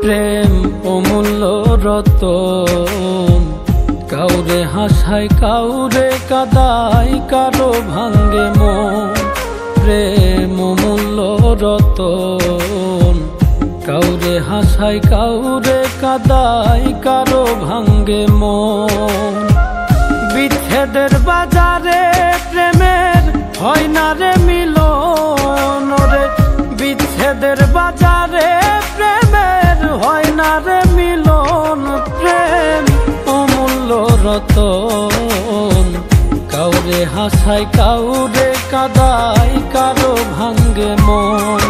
প্রেম অমূল্য রতন, কাউরে হাসায় কাউরে কাদায়, কারো ভাঙ্গে মন। প্রেম অমূল্য রতন, কাউরে হাসায় কাউরে কাদায়, কারো ভাঙ্গে মন। বিচ্ছেদের বাজারে প্রেমের হয় না রে মিলন রে, বিচ্ছেদের বাজারে প্রেমের হয় না রে মিলন। প্রেম অমূল্য রতন, কাউরে হাসায় কাউরে কাদায়, কারো ভাঙ্গে মন।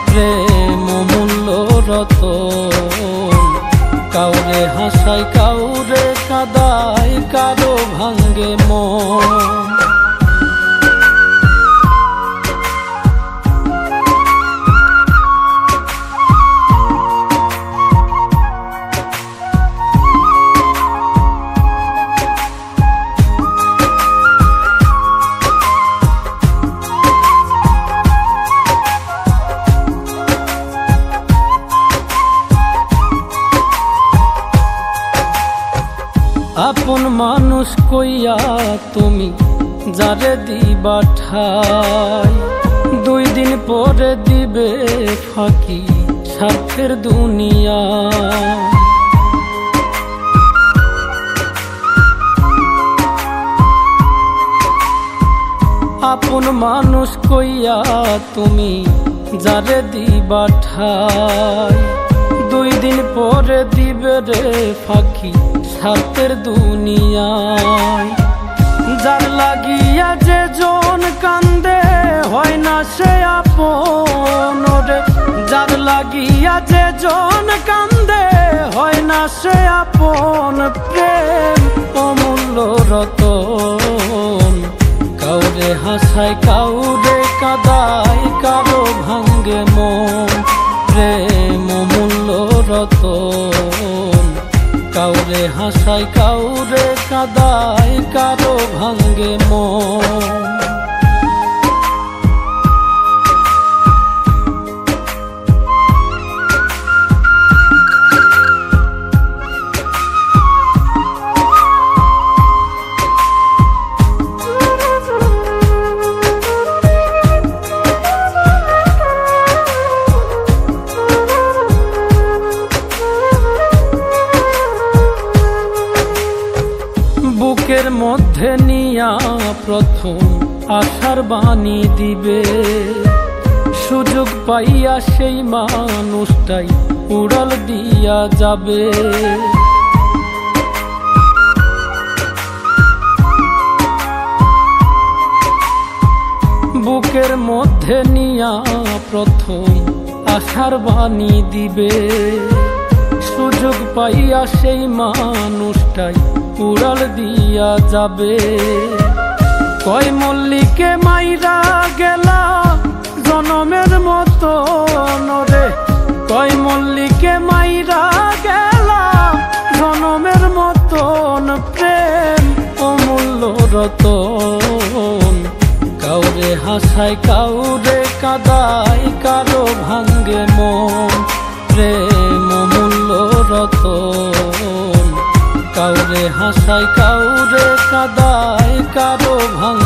প্রেম অমূল্য রতন, কাউরে হাসায় কাউরে কাদায়, কারো ভাঙ্গে মন। আপন মানুষ কইয়া তুমি যারে দিবা ঠাই, 2 দিন পরে দিবে ফাঁকি স্বার্থের দুনিয়া। আপন মানুষ কইয়া তুমি যারে দিবা ঠাই, 2 দিন পরে দিবে রে ফাঁকি স্বার্থের দুনিয়ায়। যার লাগিয়া যে জন কান্দে হয় না সে আপন রে, যার লাগিয়া যে জন কান্দে হয় না সে আপন। প্রেম অমূল্য রতন, কাউরে হাসায় কাউরে কাদায়, কারো ভাঙ্গে মন। প্রেম অমূল্য রতন, কাউরে হাসায় কাউরে কাদায়, কারো ভাঙ্গে মন। বুকের মধ্যে নিয়া প্রথম আশার বাণী দিবে, সুযোগ পাইয়া সেই মানুষটাই উড়াল দিয়া যাবে। বুকের মধ্যে নিয়া প্রথম আশার বাণী দিবে, সুযোগ পাইয়া সেই মানুষটাই উড়াল দিয়া যাবে। কয় মল্লিকে মাইরা গেলা জনমের মতো রে, কয় মল্লিকে মাইরা গেলা জনমের মতন। প্রেম অমূল্য রতন, কাউরে হাসায় কাউরে কাদায়, কারো ভাঙ্গে মন। প্রেম অমূল্য রতন, কাউরে হাসায় কাউরে কাদায়, কারো ভাঙ্গে